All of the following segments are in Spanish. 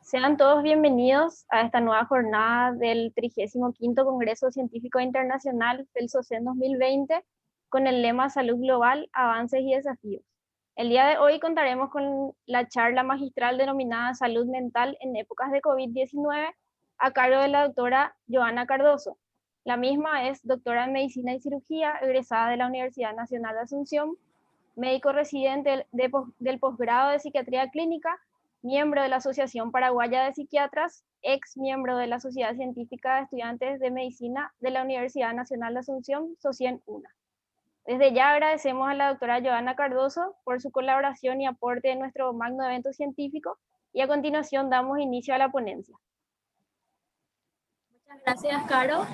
Sean todos bienvenidos a esta nueva jornada del 35º Congreso Científico Internacional del SOCEN 2020 con el lema Salud Global, Avances y Desafíos. El día de hoy contaremos con la charla magistral denominada Salud Mental en épocas de COVID-19 a cargo de la doctora Joana Cardoso. La misma es doctora en Medicina y Cirugía, egresada de la Universidad Nacional de Asunción, médico residente del posgrado de Psiquiatría Clínica, miembro de la Asociación Paraguaya de Psiquiatras, ex miembro de la Sociedad Científica de Estudiantes de Medicina de la Universidad Nacional de Asunción, SOCIEN-UNA. Desde ya agradecemos a la doctora Joana Cardoso por su colaboración y aporte en nuestro magno evento científico y a continuación damos inicio a la ponencia. Muchas gracias, Caro.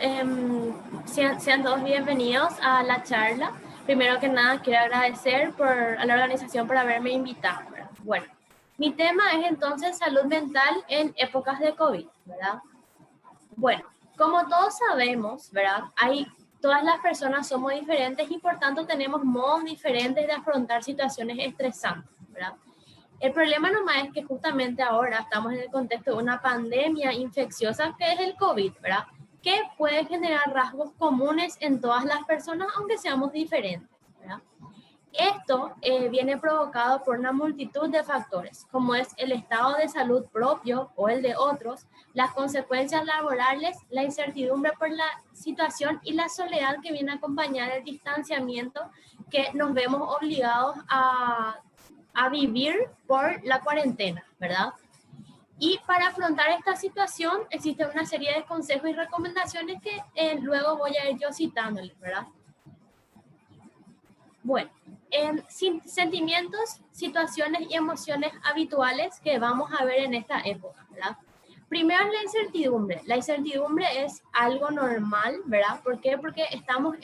Sean todos bienvenidos a la charla. Primero que nada, quiero agradecer a la organización por haberme invitado. Bueno, mi tema es entonces salud mental en épocas de COVID, ¿verdad? Bueno, como todos sabemos, ¿verdad? Todas las personas somos diferentes y por tanto tenemos modos diferentes de afrontar situaciones estresantes, ¿verdad? El problema nomás es que justamente ahora estamos en el contexto de una pandemia infecciosa que es el COVID, ¿verdad? Que puede generar rasgos comunes en todas las personas, aunque seamos diferentes, ¿verdad? Esto viene provocado por una multitud de factores, como es el estado de salud propio o el de otros, las consecuencias laborales, la incertidumbre por la situación y la soledad que viene a acompañar el distanciamiento que nos vemos obligados a vivir por la cuarentena, ¿verdad? Y para afrontar esta situación existe una serie de consejos y recomendaciones que luego voy a ir yo citándoles, ¿verdad? Bueno, sentimientos, situaciones y emociones habituales que vamos a ver en esta época, ¿verdad? Primero es la incertidumbre. La incertidumbre es algo normal, ¿verdad? ¿Por qué? Porque estamos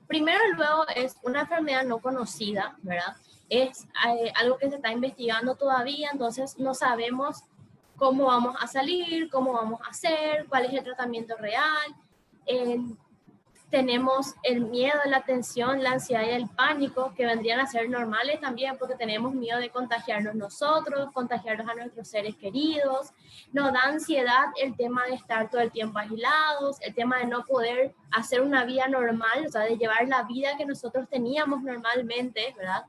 primero y luego es una enfermedad no conocida, ¿verdad? Es algo que se está investigando todavía, entonces no sabemos cómo vamos a salir, cómo vamos a hacer, cuál es el tratamiento real. Tenemos el miedo, la tensión, la ansiedad y el pánico, que vendrían a ser normales también porque tenemos miedo de contagiarnos nosotros, contagiarnos a nuestros seres queridos. Nos da ansiedad el tema de estar todo el tiempo aislados, el tema de no poder hacer una vida normal, o sea, de llevar la vida que nosotros teníamos normalmente, ¿verdad?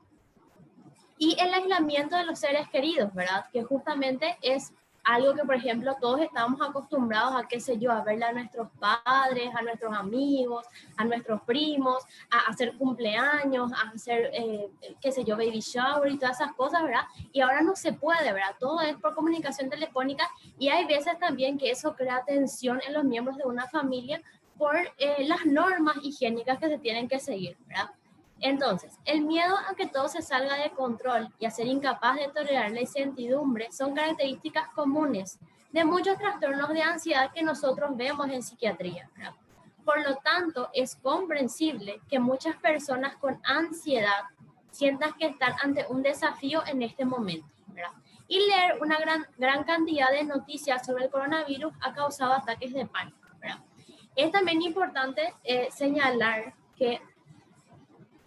Y el aislamiento de los seres queridos, ¿verdad? Que justamente es algo que, por ejemplo, todos estamos acostumbrados a, qué sé yo, a verle a nuestros padres, a nuestros amigos, a nuestros primos, a hacer cumpleaños, a hacer, qué sé yo, baby shower y todas esas cosas, ¿verdad? Y ahora no se puede, ¿verdad? Todo es por comunicación telefónica y hay veces también que eso crea tensión en los miembros de una familia por las normas higiénicas que se tienen que seguir, ¿verdad? Entonces, el miedo a que todo se salga de control y a ser incapaz de tolerar la incertidumbre son características comunes de muchos trastornos de ansiedad que nosotros vemos en psiquiatría, ¿verdad? Por lo tanto, es comprensible que muchas personas con ansiedad sientan que están ante un desafío en este momento, ¿verdad? Y leer una gran cantidad de noticias sobre el coronavirus ha causado ataques de pánico, ¿verdad? Es también importante señalar que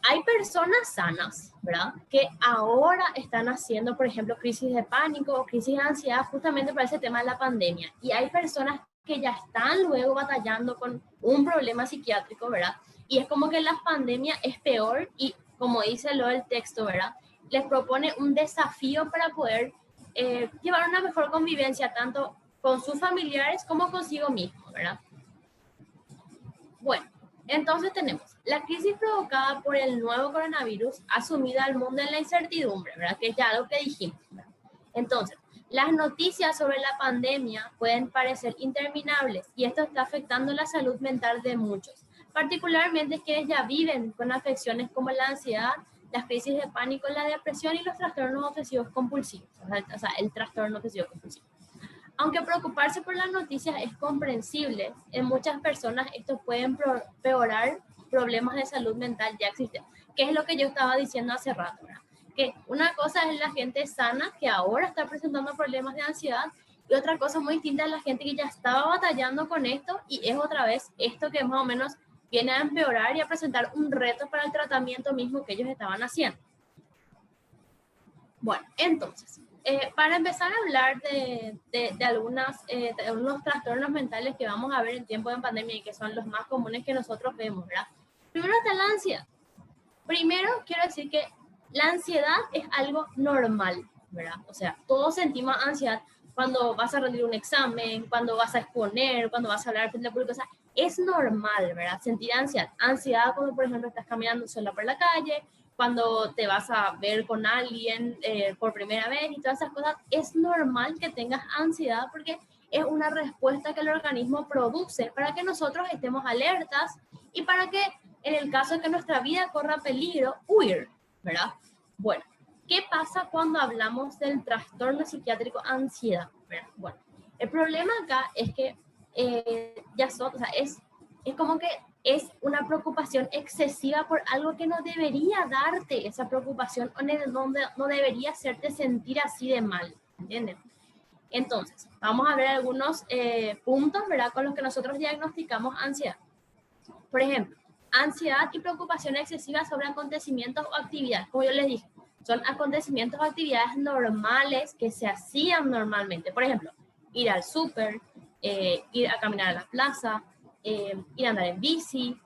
hay personas sanas, ¿verdad? Que ahora están haciendo, por ejemplo, crisis de pánico o crisis de ansiedad justamente por ese tema de la pandemia. Y hay personas que ya están luego batallando con un problema psiquiátrico, ¿verdad? Y es como que la pandemia es peor y, como dice lo del texto, ¿verdad? Les propone un desafío para poder llevar una mejor convivencia tanto con sus familiares como consigo mismo, ¿verdad? Bueno, entonces tenemos la crisis provocada por el nuevo coronavirus ha sumido al mundo en la incertidumbre, ¿verdad? Que es ya lo que dijimos, ¿verdad? Entonces, las noticias sobre la pandemia pueden parecer interminables y esto está afectando la salud mental de muchos, particularmente quienes ya viven con afecciones como la ansiedad, las crisis de pánico, la depresión y los trastornos obsesivos compulsivos, o sea, el trastorno obsesivo compulsivo. Aunque preocuparse por las noticias es comprensible, en muchas personas esto puede empeorar problemas de salud mental ya existen, que es lo que yo estaba diciendo hace rato, ¿verdad? Que una cosa es la gente sana que ahora está presentando problemas de ansiedad y otra cosa muy distinta es la gente que ya estaba batallando con esto y es otra vez esto que más o menos viene a empeorar y a presentar un reto para el tratamiento mismo que ellos estaban haciendo. Bueno, entonces, Para empezar a hablar de algunos trastornos mentales que vamos a ver en tiempo de pandemia y que son los más comunes que nosotros vemos, ¿verdad? Primero está la ansiedad. Primero quiero decir que la ansiedad es algo normal, ¿verdad? O sea, todos sentimos ansiedad cuando vas a rendir un examen, cuando vas a exponer, cuando vas a hablar frente al público. O sea, es normal, ¿verdad? Sentir ansiedad. Ansiedad cuando, por ejemplo, estás caminando sola por la calle, cuando te vas a ver con alguien por primera vez y todas esas cosas. Es normal que tengas ansiedad porque es una respuesta que el organismo produce para que nosotros estemos alertas y para que en el caso de que nuestra vida corra peligro, huir, ¿verdad? Bueno, ¿qué pasa cuando hablamos del trastorno psiquiátrico ansiedad? ¿Verdad? Bueno, el problema acá es que o sea, es como que es una preocupación excesiva por algo que no debería darte esa preocupación o no debería hacerte sentir así de mal, ¿entienden? Entonces, vamos a ver algunos puntos, ¿verdad?, con los que nosotros diagnosticamos ansiedad. Por ejemplo, ansiedad y preocupación excesiva sobre acontecimientos o actividades. Como yo les dije, son acontecimientos o actividades normales que se hacían normalmente. Por ejemplo, ir al súper, ir a caminar a la plaza, ir a andar en bici,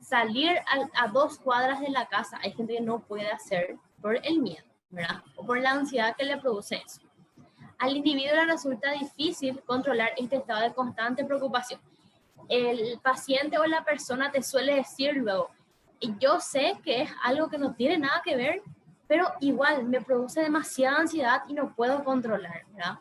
salir a 2 cuadras de la casa. Hay gente que no puede hacer por el miedo, ¿verdad? O por la ansiedad que le produce eso. Al individuo le resulta difícil controlar este estado de constante preocupación. El paciente o la persona te suele decir luego, yo sé que es algo que no tiene nada que ver, pero igual me produce demasiada ansiedad y no puedo controlar, ¿verdad?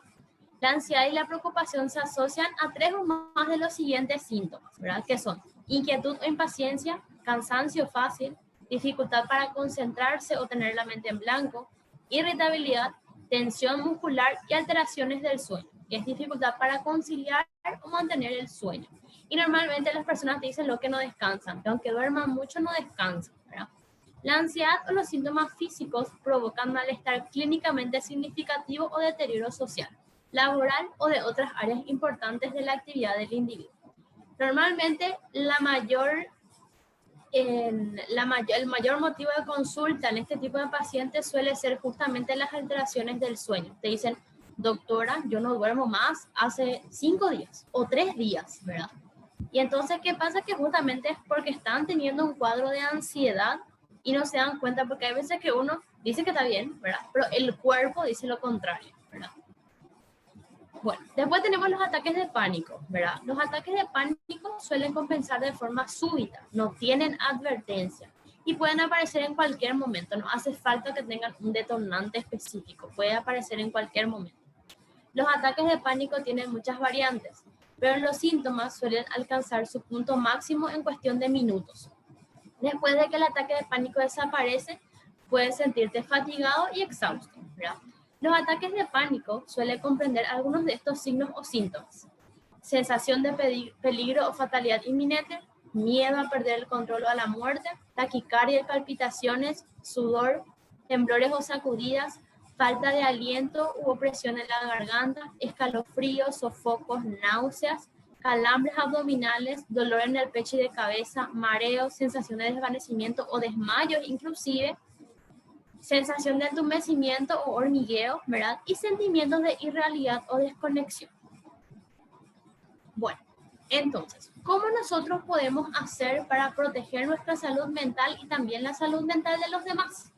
La ansiedad y la preocupación se asocian a 3 o más de los siguientes síntomas, ¿verdad? Que son inquietud o impaciencia, cansancio fácil, dificultad para concentrarse o tener la mente en blanco, irritabilidad, tensión muscular y alteraciones del sueño, que es dificultad para conciliar o mantener el sueño. Y normalmente las personas te dicen lo que no descansan, que aunque duerman mucho no descansan, ¿verdad? La ansiedad o los síntomas físicos provocan malestar clínicamente significativo o deterioro social, laboral o de otras áreas importantes de la actividad del individuo. Normalmente el mayor motivo de consulta en este tipo de pacientes suele ser justamente las alteraciones del sueño. Te dicen, doctora, yo no duermo más hace 5 días o 3 días, ¿verdad? Y entonces, ¿qué pasa? Que justamente es porque están teniendo un cuadro de ansiedad y no se dan cuenta, porque hay veces que uno dice que está bien, ¿verdad? Pero el cuerpo dice lo contrario, ¿verdad? Bueno, después tenemos los ataques de pánico, ¿verdad? Los ataques de pánico suelen compensar de forma súbita, no tienen advertencia y pueden aparecer en cualquier momento, no hace falta que tengan un detonante específico, puede aparecer en cualquier momento. Los ataques de pánico tienen muchas variantes, pero los síntomas suelen alcanzar su punto máximo en cuestión de minutos. Después de que el ataque de pánico desaparece, puedes sentirte fatigado y exhausto, ¿verdad? Los ataques de pánico suelen comprender algunos de estos signos o síntomas. Sensación de peligro o fatalidad inminente, miedo a perder el control o a la muerte, taquicardia y palpitaciones, sudor, temblores o sacudidas, falta de aliento u opresión en la garganta, escalofríos, sofocos, náuseas, calambres abdominales, dolor en el pecho y de cabeza, mareos, sensación de desvanecimiento o desmayo inclusive, sensación de entumecimiento o hormigueo, ¿verdad? Y sentimientos de irrealidad o desconexión. Bueno, entonces, ¿cómo nosotros podemos hacer para proteger nuestra salud mental y también la salud mental de los demás?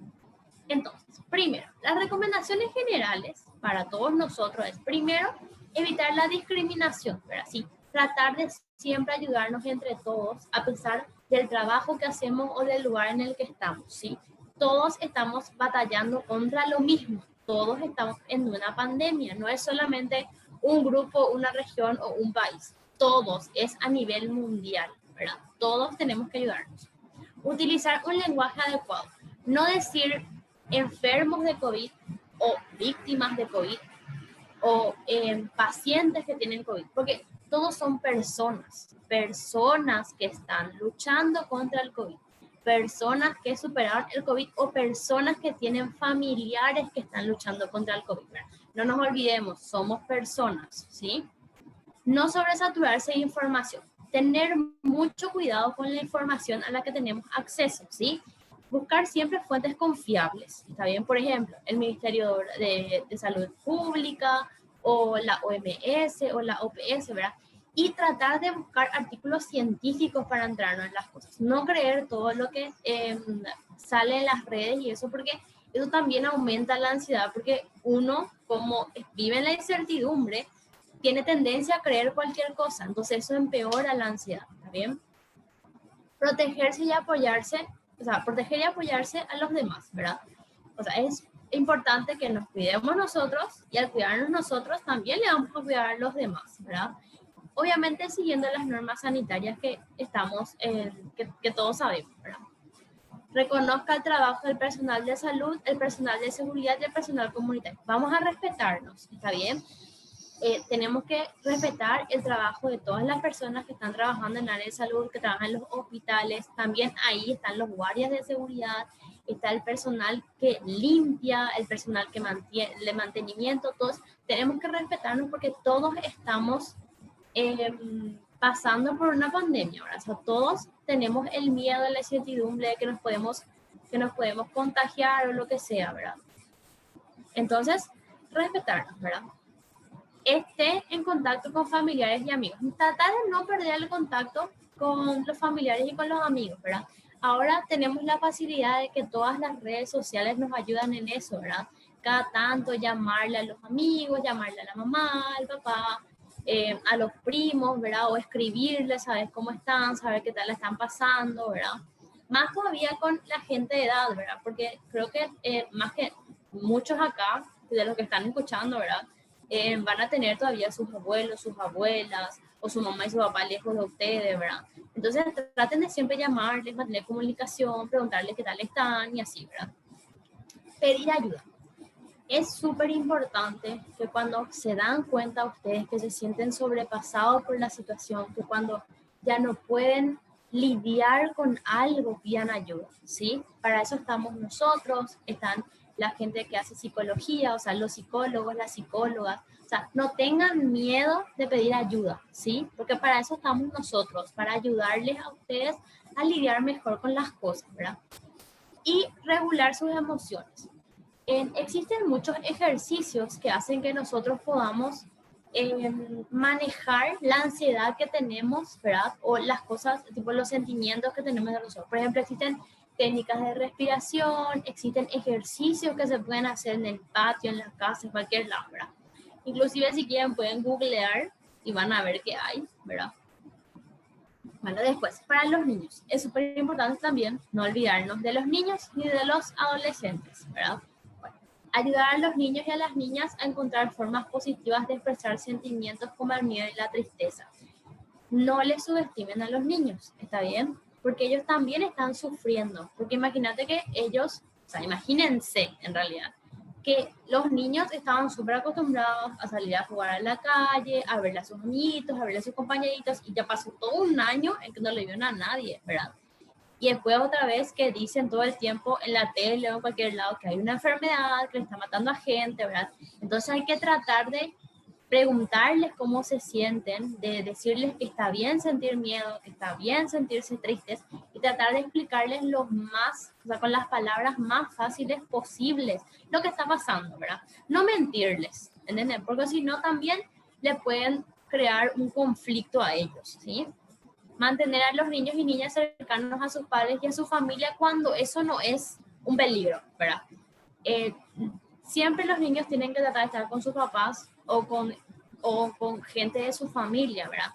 Entonces, primero, las recomendaciones generales para todos nosotros es, primero, evitar la discriminación, ¿verdad? Sí, tratar de siempre ayudarnos entre todos, a pesar del trabajo que hacemos o del lugar en el que estamos, ¿sí? Todos estamos batallando contra lo mismo, todos estamos en una pandemia, no es solamente un grupo, una región o un país, todos, es a nivel mundial, ¿verdad? Todos tenemos que ayudarnos. Utilizar un lenguaje adecuado, no decir enfermos de COVID o víctimas de COVID o pacientes que tienen COVID, porque todos son personas que están luchando contra el COVID, personas que superaron el COVID o personas que tienen familiares que están luchando contra el COVID. No nos olvidemos, somos personas, ¿sí? No sobresaturarse de información, tener mucho cuidado con la información a la que tenemos acceso, ¿sí? buscar siempre fuentes confiables, ¿está bien? Por ejemplo, el Ministerio de Salud Pública o la OMS o la OPS, ¿verdad? Y tratar de buscar artículos científicos para entrarnos en las cosas. No creer todo lo que sale en las redes y eso, porque eso también aumenta la ansiedad, porque uno, como vive en la incertidumbre, tiene tendencia a creer cualquier cosa, entonces eso empeora la ansiedad, ¿está bien? Protegerse y apoyarse, o sea, proteger y apoyarse a los demás, ¿verdad? O sea, es importante que nos cuidemos nosotros y al cuidarnos nosotros también le vamos a cuidar a los demás, ¿verdad? Obviamente siguiendo las normas sanitarias que estamos, que todos sabemos, ¿verdad? Reconozca el trabajo del personal de salud, el personal de seguridad y el personal comunitario. Vamos a respetarnos, ¿está bien? Tenemos que respetar el trabajo de todas las personas que están trabajando en el área de salud, que trabajan en los hospitales. También ahí están los guardias de seguridad, está el personal que limpia, el personal que mantiene el mantenimiento. Todos tenemos que respetarnos porque todos estamos pasando por una pandemia, ¿verdad? O sea, todos tenemos el miedo, la incertidumbre de que nos podemos contagiar o lo que sea, ¿verdad? Entonces, respetarnos, ¿verdad? Esté en contacto con familiares y amigos. Tratar de no perder el contacto con los familiares y con los amigos, ¿verdad? Ahora tenemos la facilidad de que todas las redes sociales nos ayudan en eso, ¿verdad? Cada tanto llamarle a los amigos, llamarle a la mamá, al papá, a los primos, ¿verdad? O escribirles, saber cómo están, saber qué tal la están pasando, ¿verdad? Más todavía con la gente de edad, ¿verdad? Porque creo que más que muchos acá, de los que están escuchando, ¿verdad? Van a tener todavía sus abuelos, sus abuelas, o su mamá y su papá lejos de ustedes, ¿verdad? Entonces traten de siempre llamarles, mantener comunicación, preguntarles qué tal están y así, ¿verdad? Pedir ayuda. Es súper importante que cuando se dan cuenta ustedes que se sienten sobrepasados por la situación, que cuando ya no pueden lidiar con algo, pidan ayuda, ¿sí? Para eso estamos nosotros, están la gente que hace psicología, o sea, los psicólogos, las psicólogas, o sea, no tengan miedo de pedir ayuda, ¿sí? Porque para eso estamos nosotros, para ayudarles a ustedes a lidiar mejor con las cosas, ¿verdad? Y regular sus emociones. Existen muchos ejercicios que hacen que nosotros podamos manejar la ansiedad que tenemos, ¿verdad? O las cosas, tipo los sentimientos que tenemos de nosotros. Por ejemplo, existen técnicas de respiración, existen ejercicios que se pueden hacer en el patio, en la casa, en cualquier lado, ¿verdad? Inclusive si quieren pueden googlear y van a ver qué hay, ¿verdad? Bueno, después, para los niños, es súper importante también no olvidarnos de los niños ni de los adolescentes, ¿verdad? Bueno, ayudar a los niños y a las niñas a encontrar formas positivas de expresar sentimientos como el miedo y la tristeza. No les subestimen a los niños, ¿está bien? Porque ellos también están sufriendo, porque imagínate que ellos, o sea, imagínense en realidad, que los niños estaban súper acostumbrados a salir a jugar a la calle, a verle a sus amiguitos, a verle a sus compañeritos, y ya pasó todo un año en que no le vieron a nadie, ¿verdad? Y después otra vez que dicen todo el tiempo en la tele o en cualquier lado que hay una enfermedad que le está matando a gente, ¿verdad? Entonces hay que tratar de preguntarles cómo se sienten, de decirles que está bien sentir miedo, que está bien sentirse tristes y tratar de explicarles lo más, o sea, con las palabras más fáciles posibles lo que está pasando, ¿verdad? No mentirles, ¿entienden? Porque si no también le pueden crear un conflicto a ellos, ¿sí? Mantener a los niños y niñas cercanos a sus padres y a su familia cuando eso no es un peligro, ¿verdad? Siempre los niños tienen que tratar de estar con sus papás o con gente de su familia, ¿verdad?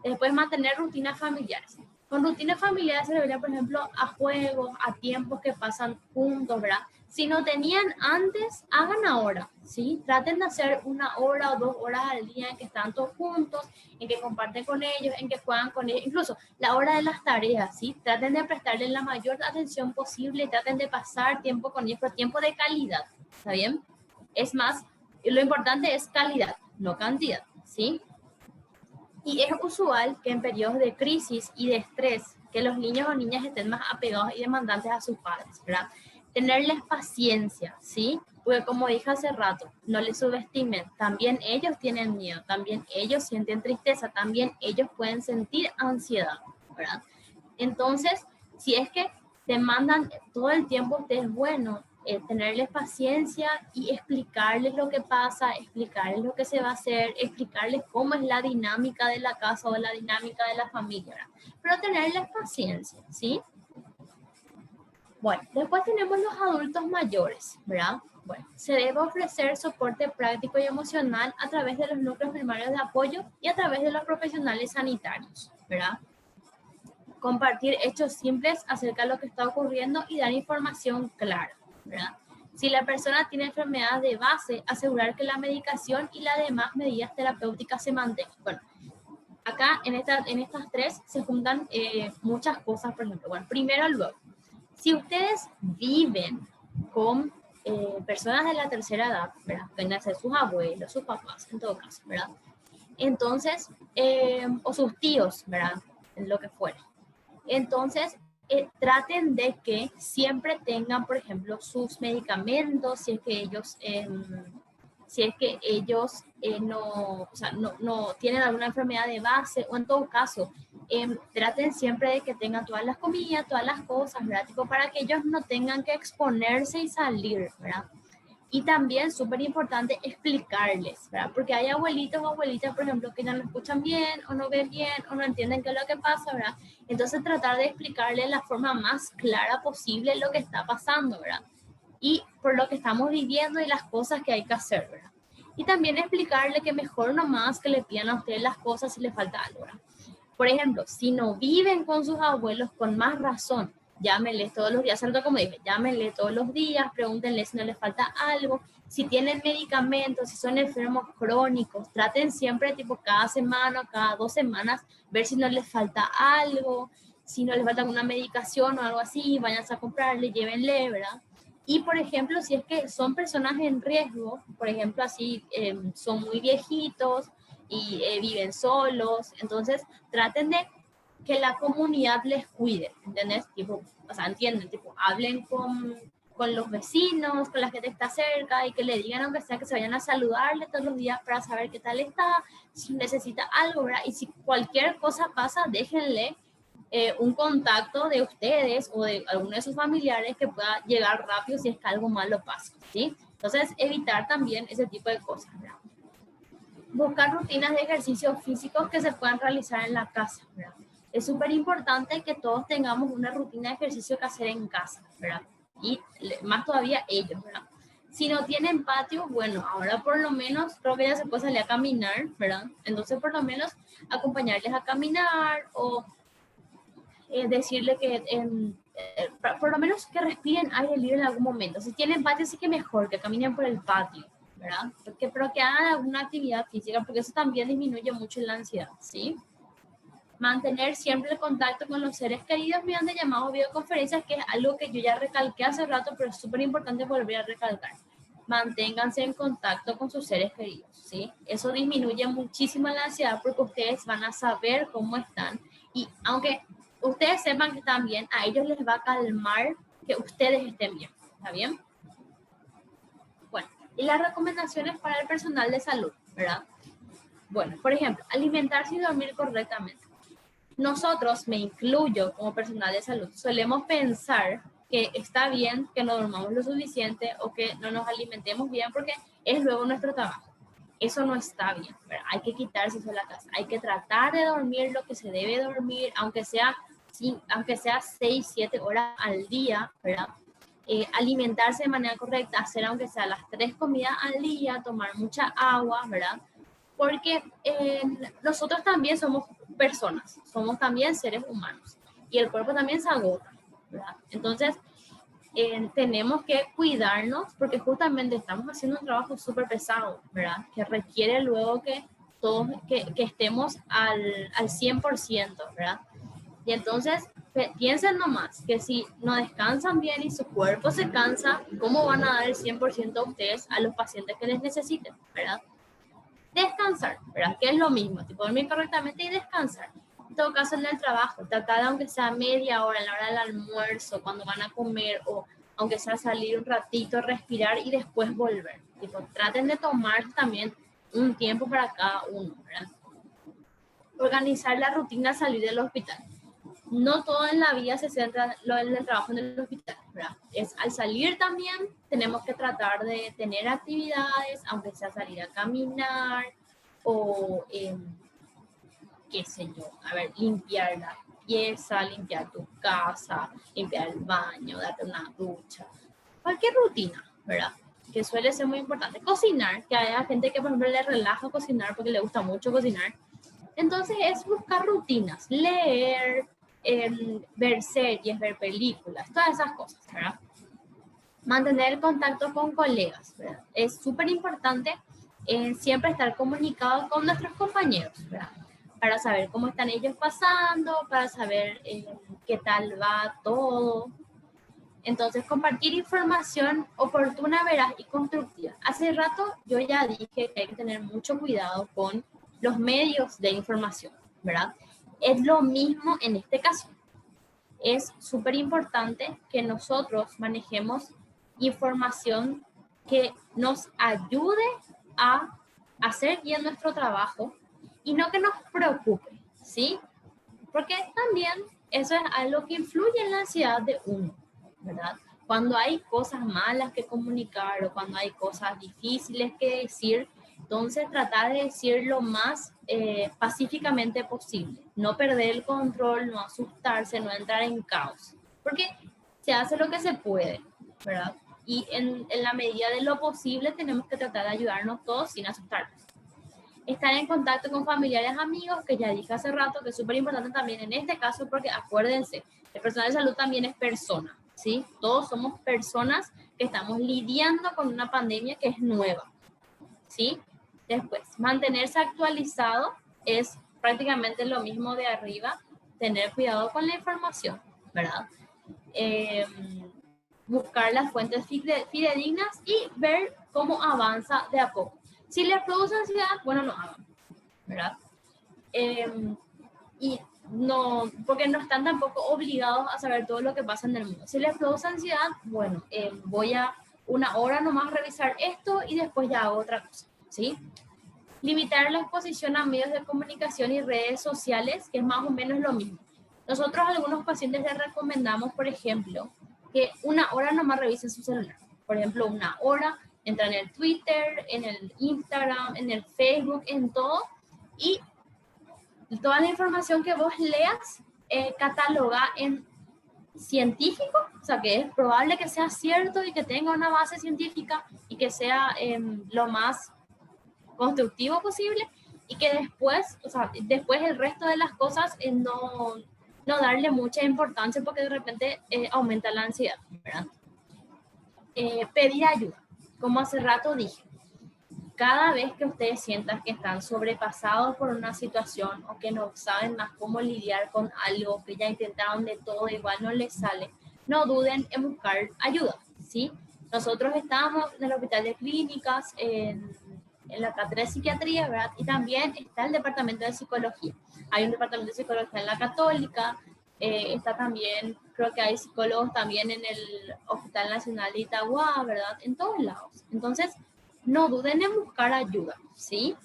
Después mantener rutinas familiares. Con rutinas familiares se refiere, por ejemplo, a juegos, a tiempos que pasan juntos, ¿verdad? Si no tenían antes, hagan ahora, ¿sí? Traten de hacer 1 hora o 2 horas al día en que están todos juntos, en que comparten con ellos, en que juegan con ellos, incluso la hora de las tareas, ¿sí? Traten de prestarles la mayor atención posible, traten de pasar tiempo con ellos, pero tiempo de calidad, ¿está bien? Es más, lo importante es calidad, no cantidad, ¿sí? Y es usual que en periodos de crisis y de estrés, que los niños o niñas estén más apegados y demandantes a sus padres, ¿verdad? Tenerles paciencia, ¿sí? Porque como dije hace rato, no les subestimen, también ellos tienen miedo, también ellos sienten tristeza, también ellos pueden sentir ansiedad, ¿verdad? Entonces, si es que demandan todo el tiempo, ustedes, bueno, tenerles paciencia y explicarles lo que pasa, explicarles lo que se va a hacer, explicarles cómo es la dinámica de la casa o la dinámica de la familia, ¿verdad? Pero tenerles paciencia, ¿sí? Bueno, después tenemos los adultos mayores, ¿verdad? Bueno, se debe ofrecer soporte práctico y emocional a través de los núcleos primarios de apoyo y a través de los profesionales sanitarios, ¿verdad? Compartir hechos simples acerca de lo que está ocurriendo y dar información clara, ¿verdad? Si la persona tiene enfermedades de base, asegurar que la medicación y las demás medidas terapéuticas se mantengan. Bueno, acá en estas tres se juntan muchas cosas, por ejemplo. Bueno, primero luego, si ustedes viven con personas de la tercera edad, ¿verdad? Pueden ser sus abuelos, sus papás, en todo caso, ¿verdad? Entonces, o sus tíos, ¿verdad? En lo que fuera. Entonces, traten de que siempre tengan, por ejemplo, sus medicamentos, si es que ellos no, o sea, no tienen alguna enfermedad de base, o en todo caso, traten siempre de que tengan todas las comidas, todas las cosas, ¿verdad? Tipo, para que ellos no tengan que exponerse y salir, ¿verdad? Y también, súper importante, explicarles, ¿verdad? Porque hay abuelitos o abuelitas, por ejemplo, que ya no escuchan bien, o no ven bien, o no entienden qué es lo que pasa, ¿verdad? Entonces, tratar de explicarles la forma más clara posible lo que está pasando, ¿verdad? Y por lo que estamos viviendo y las cosas que hay que hacer, ¿verdad? Y también explicarle que mejor nomás que le pidan a ustedes las cosas si les falta algo, ¿verdad? Por ejemplo, si no viven con sus abuelos, con más razón, llámenles todos los días, algo como dije, llámenle todos los días, pregúntenle si no les falta algo, si tienen medicamentos, si son enfermos crónicos, traten siempre tipo cada semana, cada 2 semanas, ver si no les falta algo, si no les falta alguna medicación o algo así, vayan a comprarle, llévenle, ¿verdad? Y por ejemplo, si es que son personas en riesgo, por ejemplo, así son muy viejitos y viven solos, entonces traten de que la comunidad les cuide, ¿entendés? Tipo, o sea, entienden, tipo, hablen con los vecinos, con la gente que está cerca y que le digan, aunque sea que se vayan a saludarle todos los días para saber qué tal está, si necesita algo, ¿verdad? Y si cualquier cosa pasa, déjenle un contacto de ustedes o de alguno de sus familiares que pueda llegar rápido si es que algo malo pasa, ¿sí? Entonces, evitar también ese tipo de cosas, ¿verdad? Buscar rutinas de ejercicios físicos que se puedan realizar en la casa, ¿verdad? Es súper importante que todos tengamos una rutina de ejercicio que hacer en casa, ¿verdad? Y más todavía ellos, ¿verdad? Si no tienen patio, bueno, ahora por lo menos creo que ya se puede salir a caminar, ¿verdad? Entonces por lo menos acompañarles a caminar o decirle que por lo menos que respiren aire libre en algún momento. Si tienen patio, sí que mejor, que caminen por el patio, ¿verdad? Pero que hagan alguna actividad física, porque eso también disminuye mucho la ansiedad, ¿sí? Mantener siempre el contacto con los seres queridos mediante llamados o videoconferencias, que es algo que yo ya recalqué hace rato, pero es súper importante volver a recalcar. Manténganse en contacto con sus seres queridos, ¿sí? Eso disminuye muchísimo la ansiedad porque ustedes van a saber cómo están y aunque ustedes sepan que están bien, a ellos les va a calmar que ustedes estén bien, ¿está bien? Bueno, y las recomendaciones para el personal de salud, ¿verdad? Bueno, por ejemplo, alimentarse y dormir correctamente. Nosotros, me incluyo como personal de salud, solemos pensar que está bien que no dormamos lo suficiente o que no nos alimentemos bien porque es luego nuestro trabajo. Eso no está bien, ¿verdad? Hay que quitarse eso de la casa. Hay que tratar de dormir lo que se debe dormir, aunque sea 6, 7 horas al día, ¿verdad? Alimentarse de manera correcta, hacer aunque sea las 3 comidas al día, tomar mucha agua, ¿verdad? Porque nosotros también somos personas, somos también seres humanos y el cuerpo también se agota, ¿verdad? Entonces, tenemos que cuidarnos porque justamente estamos haciendo un trabajo súper pesado, ¿verdad? Que requiere luego que todos, que estemos al 100%, ¿verdad? Y entonces, piensen nomás que si no descansan bien y su cuerpo se cansa, ¿cómo van a dar el 100% a ustedes a los pacientes que les necesiten, ¿verdad? Descansar, ¿verdad? Que es lo mismo, tipo dormir correctamente y descansar. En todo caso, en el trabajo, tratar de aunque sea media hora, en la hora del almuerzo, cuando van a comer, o aunque sea salir un ratito, respirar y después volver. Tipo, traten de tomar también un tiempo para cada uno, ¿verdad? Organizar la rutina al salir del hospital. no todo en la vida se centra en el trabajo en el hospital, ¿verdad? Al salir también tenemos que tratar de tener actividades, aunque sea salir a caminar o, qué sé yo, a ver, limpiar la pieza, limpiar tu casa, limpiar el baño, darte una ducha, cualquier rutina, ¿verdad? Que suele ser muy importante. Cocinar, que hay gente que por ejemplo le relaja cocinar porque le gusta mucho cocinar. Entonces es buscar rutinas, leer, ver series, ver películas, todas esas cosas, ¿verdad? Mantener el contacto con colegas, ¿verdad? Es súper importante siempre estar comunicados con nuestros compañeros, ¿verdad? Para saber cómo están ellos pasando, para saber qué tal va todo. Entonces, compartir información oportuna, veraz y constructiva. Hace rato yo ya dije que hay que tener mucho cuidado con los medios de información, ¿verdad? Es lo mismo en este caso. Es súper importante que nosotros manejemos información que nos ayude a hacer bien nuestro trabajo y no que nos preocupe, ¿sí? Porque también eso es algo que influye en la ansiedad de uno, ¿verdad? Cuando hay cosas malas que comunicar o cuando hay cosas difíciles que decir, entonces tratar de decir lo más pacíficamente posible, no perder el control, no asustarse, no entrar en caos, porque se hace lo que se puede, ¿verdad? Y en la medida de lo posible tenemos que tratar de ayudarnos todos sin asustarnos. Estar en contacto con familiares, amigos, que ya dije hace rato, que es súper importante también en este caso, porque acuérdense, el personal de salud también es persona, ¿sí? Todos somos personas que estamos lidiando con una pandemia que es nueva, ¿sí? Después, mantenerse actualizado es prácticamente lo mismo de arriba, tener cuidado con la información, ¿verdad? Buscar las fuentes fidedignas y ver cómo avanza de a poco. Si les produce ansiedad, bueno, no hagan, ¿verdad? Y no, porque no están tampoco obligados a saber todo lo que pasa en el mundo. Si les produce ansiedad, bueno, voy a una hora nomás revisar esto y después ya hago otra cosa, ¿sí? Limitar la exposición a medios de comunicación y redes sociales, que es más o menos lo mismo. Nosotros a algunos pacientes les recomendamos, por ejemplo, que una hora nomás revisen su celular. Por ejemplo, una hora, entran en el Twitter, en el Instagram, en el Facebook, en todo, y toda la información que vos leas, cataloga en científico, o sea, que es probable que sea cierto y que tenga una base científica y que sea lo más constructivo posible, y que después, o sea, después el resto de las cosas no darle mucha importancia porque de repente aumenta la ansiedad, ¿verdad? Pedir ayuda, como hace rato dije. Cada vez que ustedes sientan que están sobrepasados por una situación o que no saben más cómo lidiar con algo, que ya intentaron de todo, igual no les sale, no duden en buscar ayuda, ¿sí? Nosotros estamos en el Hospital de Clínicas, en la cátedra de psiquiatría, ¿verdad? Y también está el departamento de psicología. Hay un departamento de psicología en la Católica, está también, creo que hay psicólogos también en el Hospital Nacional de Itagua, ¿verdad? En todos lados. Entonces, no duden en buscar ayuda, ¿sí?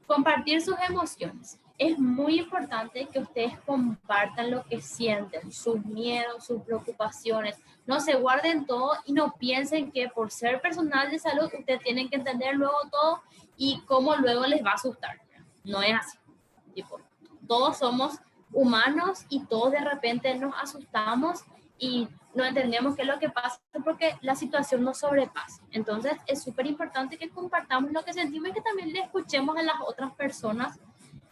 Compartir sus emociones. Es muy importante que ustedes compartan lo que sienten, sus miedos, sus preocupaciones. No se guarden todo y no piensen que por ser personal de salud ustedes tienen que entender luego todo y cómo luego les va a asustar. No es así. Tipo, todos somos humanos y todos de repente nos asustamos y no entendemos qué es lo que pasa porque la situación nos sobrepasa. Entonces es súper importante que compartamos lo que sentimos y que también le escuchemos a las otras personas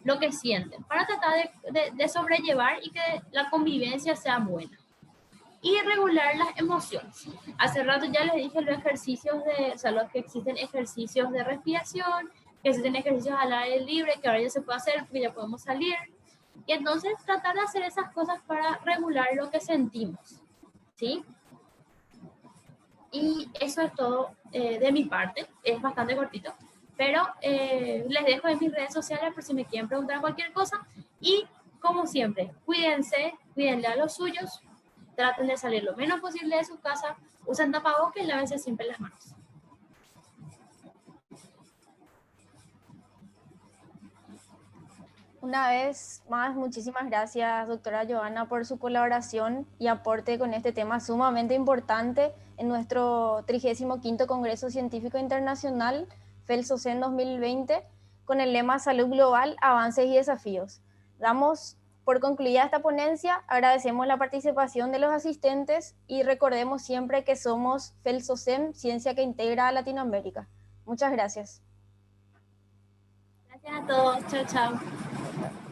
lo que sienten para tratar de sobrellevar y que la convivencia sea buena. Y regular las emociones. Hace rato ya les dije los ejercicios o sea, los que existen ejercicios de respiración, que existen ejercicios al aire libre, que ahora ya se puede hacer porque ya podemos salir. Y entonces tratar de hacer esas cosas para regular lo que sentimos, ¿sí? Y eso es todo de mi parte, es bastante cortito, pero les dejo en mis redes sociales por si me quieren preguntar cualquier cosa. Y como siempre, cuídense, cuídenle a los suyos, traten de salir lo menos posible de su casa, usen tapabocas y lávense siempre las manos. Una vez más, muchísimas gracias, doctora Joana, por su colaboración y aporte con este tema sumamente importante en nuestro 35º Congreso Científico Internacional, FELSOCEN 2020, con el lema Salud Global, Avances y Desafíos. Damos por concluida esta ponencia, agradecemos la participación de los asistentes y recordemos siempre que somos FELSOCEN, Ciencia que Integra a Latinoamérica. Muchas gracias. Gracias a todos. Chao, chao.